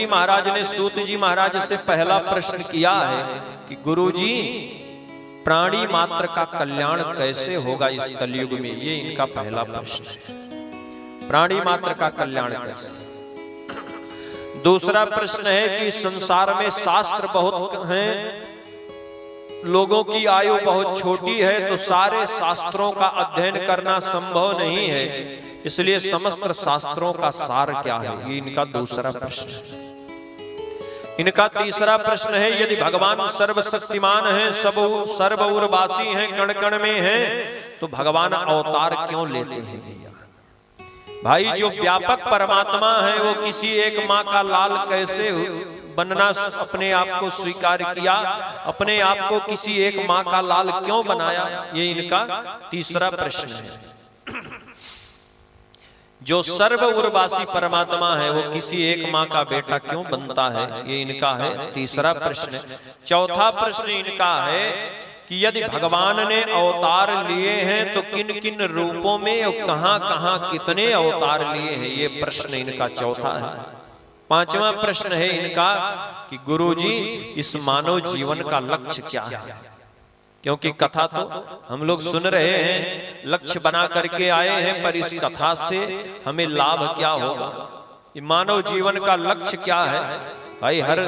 महाराज ने सूत जी महाराज से पहला प्रश्न किया है कि गुरु जी प्राणी मात्र का कल्याण कैसे होगा इस कलयुग में, ये इनका पहला प्रश्न है। प्राणी मात्र का कल्याण कैसे। दूसरा प्रश्न है कि संसार में शास्त्र बहुत हैं, लोगों की आयु बहुत छोटी है, तो सारे शास्त्रों का अध्ययन करना संभव नहीं है, इसलिए समस्त शास्त्रों का सार क्या है, ये इनका दूसरा प्रश्न है। इनका तीसरा प्रश्न है यदि भगवान सर्वशक्तिमान हैं, सब सर्वउर्वासी हैं, कण कण में हैं, तो भगवान अवतार क्यों लेते हैं भैया। भाई जो व्यापक परमात्मा है वो किसी एक माँ का लाल कैसे बनना अपने आप को स्वीकार किया, अपने आप को किसी एक माँ का लाल क्यों बनाया, ये इनका तीसरा प्रश्न है। जो सर्व उर्वासी परमात्मा है वो किसी एक माँ का बेटा क्यों बनता है, ये इनका है तीसरा प्रश्न। चौथा प्रश्न इनका है कि यदि भगवान ने अवतार लिए हैं तो किन किन रूपों में और कहां कहां कितने अवतार लिए हैं, ये प्रश्न इनका चौथा है। पांचवा प्रश्न है इनका कि गुरुजी इस मानव जीवन का लक्ष्य क्या है, क्योंकि कथा तो हम लोग सुन रहे हैं, लक्ष्य बना करके आए हैं, पर इस कथा से हमें लाभ क्या होगा, ये मानव जीवन का लक्ष्य क्या है। भाई हर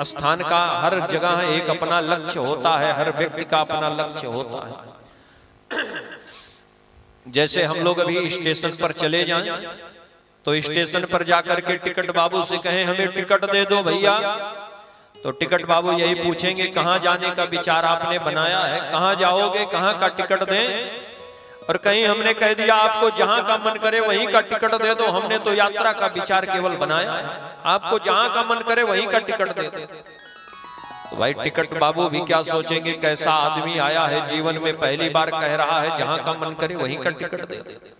स्थान का हर जगह एक अपना लक्ष्य होता है, हर व्यक्ति का अपना लक्ष्य होता है। जैसे हम लोग अभी स्टेशन पर चले जाएं तो स्टेशन पर जाकर के टिकट बाबू से कहें हमें टिकट दे दो भैया, तो टिकट बाबू यही पूछेंगे कहां जाने का विचार आपने बनाया है, कहां जाओगे, कहां का टिकट दें। और कहीं हमने कह दिया आपको जहां का मन करे वहीं का टिकट दे दो, हमने तो यात्रा का विचार केवल बनाया है, आपको जहां का मन करे वहीं का टिकट दे दो। तो भाई टिकट बाबू भी क्या सोचेंगे, कैसा आदमी आया है जीवन में पहली बार कह रहा है जहां का मन करे वहीं का टिकट दे दो।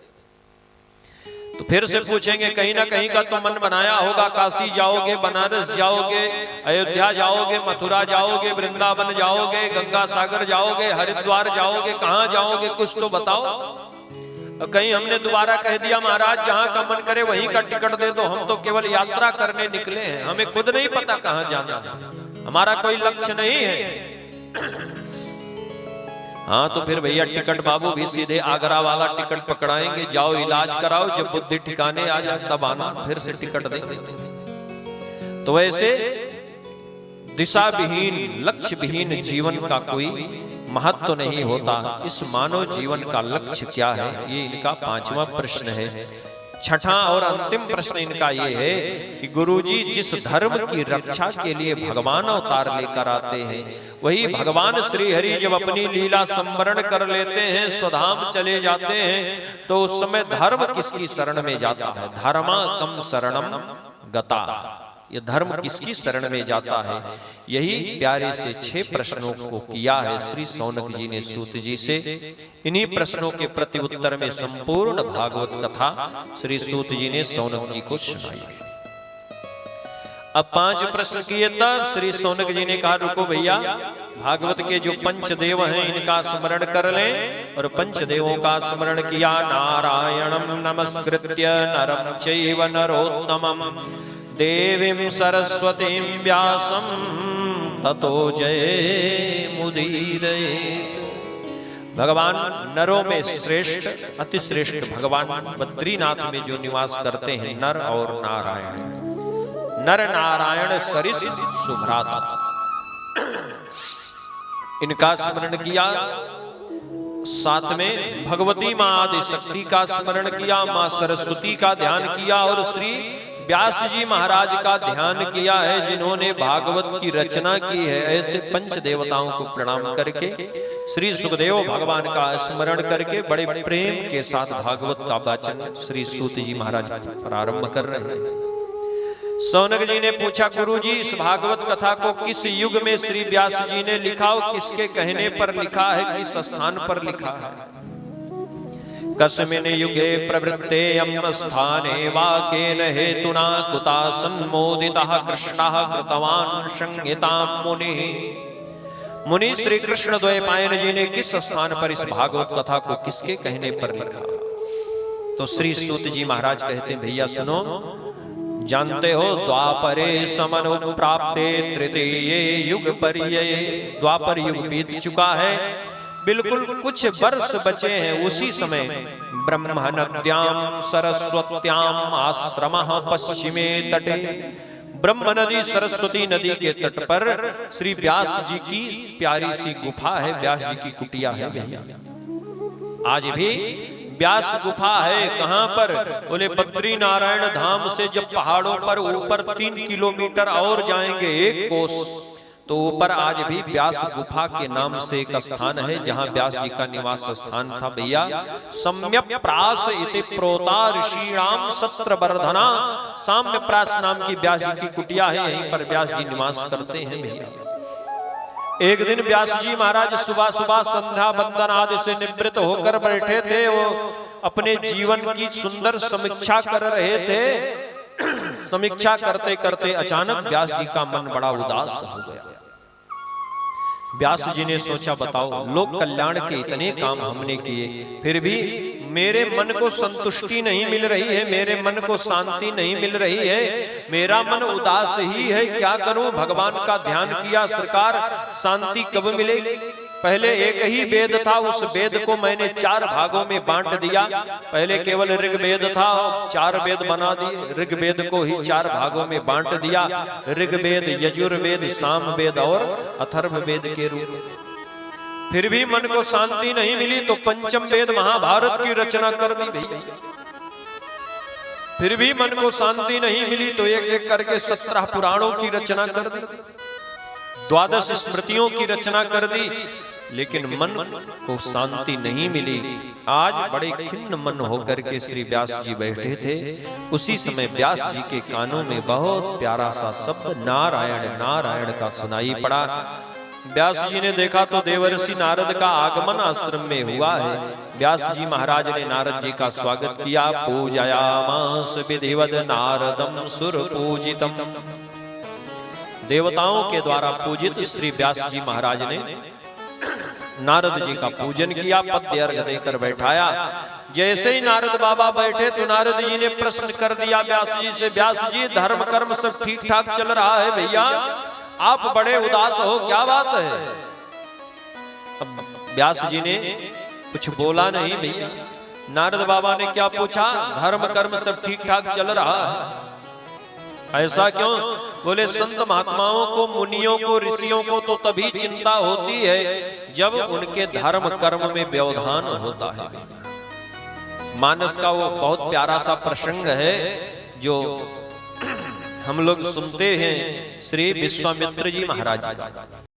तो फिर से पूछेंगे कहीं ना कहीं का तो मन बनाया होगा, काशी जाओगे, बनारस जाओगे, अयोध्या जाओगे, मथुरा जाओगे, वृंदावन जाओगे, गंगा सागर जाओगे, हरिद्वार जाओगे, कहां जाओगे कुछ तो बताओ। और कहीं हमने दोबारा कह दिया महाराज जहां का मन करे वहीं का टिकट दे दो, हम तो केवल यात्रा करने निकले हैं, हमें खुद नहीं पता कहां जाना है, हमारा कोई लक्ष्य नहीं है। हाँ तो फिर भैया टिकट बाबू भी सीधे आगरा वाला टिकट पकड़ाएंगे, जाओ इलाज कराओ, जब बुद्धि ठिकाने आ जाए तब आना, फिर से टिकट देंगे। तो वैसे दिशा विहीन लक्ष्य विहीन जीवन का कोई महत्व नहीं होता। इस मानव जीवन का लक्ष्य क्या है, ये इनका पांचवा प्रश्न है। छठा और अंतिम प्रश्न इनका ये है कि गुरुजी जिस धर्म की रक्षा के लिए भगवान अवतार लेकर आते हैं, वही भगवान श्री हरि जब अपनी लीला संवरण कर लेते हैं, स्वधाम चले जाते हैं, तो उस समय धर्म किसकी शरण में जाता है, धर्मा कम शरणम गता, ये धर्म किसकी शरण में जाता है। यही प्यारे से 6 प्रश्नों को किया है श्री सौनक जी ने सूत जी से। इन्हीं प्रश्नों के प्रति उत्तर में संपूर्ण भागवत कथा श्री सूत जी ने सौनक जी को सुनाई। अब 5 प्रश्न किए तब श्री सौनक जी ने कहा रुको भैया, भागवत के जो पंचदेव हैं इनका स्मरण कर लें। और पंचदेवों का स्मरण किया, नारायणं नमस्कृत्य नरं चैव नरोत्तमं देवीं सरस्वतीं व्यासं ततो जयमुदीरयेत्। भगवान नरों में श्रेष्ठ अति श्रेष्ठ भगवान बद्रीनाथ में जो निवास करते हैं नर और नारायण, नर नारायण सरिस सुभ्राता, इनका स्मरण किया। साथ में भगवती माँ आदि शक्ति का स्मरण किया, माँ सरस्वती का ध्यान किया और श्री व्यास जी महाराज का ध्यान किया है जिन्होंने भागवत की रचना की है। ऐसे पंच देवताओं को प्रणाम करके श्री सुखदेव भगवान का स्मरण करके बड़े प्रेम के साथ भागवत का वाचन श्री सूत जी महाराज प्रारंभ कर रहे हैं। सौनक जी ने पूछा गुरु जी इस भागवत कथा को किस युग में श्री व्यास जी ने लिखा और किसके कहने पर लिखा है, किस स्थान पर लिखा है। कस्मिन् युगे प्रवृत्ते यम स्थाने वाकेन हेतुना कुता सम्मोदितः कृष्णः कृतवान् संहितां मुनिः। मुनि श्री कृष्ण द्वैपायन जी ने किस स्थान पर इस भागवत कथा को किसके कहने पर लिखा। तो श्री सूत जी महाराज कहते हैं भैया सुनो, जानते हो द्वापरे समनु प्राप्ते तृतीये युग पर्यये। द्वापर युग बीत चुका है, बिल्कुल कुछ वर्ष बचे हैं। उसी समय ब्रह्म नद्याम सरस्वत्याम आश्रमः पश्चिमे तटे। ब्रह्म नदी सरस्वती नदी के तट पर श्री व्यास जी की प्यारी सी गुफा है, व्यास जी की कुटिया है। आज भी व्यास गुफा है। कहां पर? बोले बद्री नारायण धाम से जब पहाड़ों पर ऊपर 3 किलोमीटर और जाएंगे, 1 कोस, तो ऊपर आज भी व्यास गुफा के नाम से एक स्थान है, जहां व्यास जी का निवास स्थान था। भैया सम्यक प्रास इति प्रोता ऋषिराम सत्र वर्धना। साम्य प्रास नाम की व्यास जी की कुटिया है, यहीं पर व्यास जी निवास करते हैं। भैया एक दिन व्यास जी महाराज सुबह सुबह संध्या वंदन आदि से निवृत्त होकर बैठे थे। वो अपने जीवन की सुंदर समीक्षा कर रहे थे। समीक्षा करते करते अचानक व्यास जी का मन बड़ा उदास हो गया। व्यास जी ने सोचा, बताओ लोक कल्याण के इतने काम हमने किए, फिर भी मेरे मन को संतुष्टि नहीं मिल रही है, मेरे मन को शांति नहीं मिल रही है, मेरा मन उदास ही है, क्या करूं? भगवान का ध्यान किया, सरकार शांति कब मिलेगी? पहले एक ही वेद था, उस वेद को मैंने 4 भागों में बांट दिया। पहले केवल ऋग्वेद था, 4 वेद बना दिए। ऋग्वेद को ही 4 भागों में बांट दिया। ऋग्वेद, यजुर्वेद, सामवेद और अथर्ववेद के रूप में। फिर भी मन को शांति नहीं मिली, तो पंचम वेद महाभारत की रचना कर दी भैया। फिर भी मन को शांति नहीं मिली, तो एक एक करके 17 पुराणों की रचना कर दी, 12 स्मृतियों की रचना कर दी, लेकिन मन को शांति नहीं मिली। आज बड़े खिन्न मन होकर के श्री व्यास जी बैठे थे। उसी समय व्यास जी के कानों में बहुत प्यारा सा शब्द नारायण नारायण का सुनाई पड़ा। व्यास जी ने देखा तो देवर्षि नारद का आगमन आश्रम में हुआ है। व्यास जी महाराज ने नारद जी का स्वागत किया। पूजयामास विधिवद नारदम सुर पूजितम। देवताओं के द्वारा पूजित श्री व्यास जी महाराज ने नारद जी का पूजन किया, पद्य अर्घ देकर बैठाया। जैसे ही नारद बाबा बैठे तो नारद जी ने प्रश्न कर दिया व्यास जी से, व्यास जी धर्म कर्म सब ठीक ठाक चल रहा है भैया, आप बड़े उदास हो, क्या बात है? अब व्यास जी ने कुछ बोला नहीं भैया। नारद बाबा ने क्या पूछा? धर्म कर्म सब ठीक ठाक चल रहा है, ऐसा क्यों? बोले संत महात्माओं को, मुनियों को, ऋषियों को तो तभी चिंता होती है जब उनके धर्म कर्म में व्यवधान होता है। मानस का वो बहुत प्यारा सा प्रसंग है जो हम लोग सुनते हैं श्री विश्वामित्र जी महाराज का।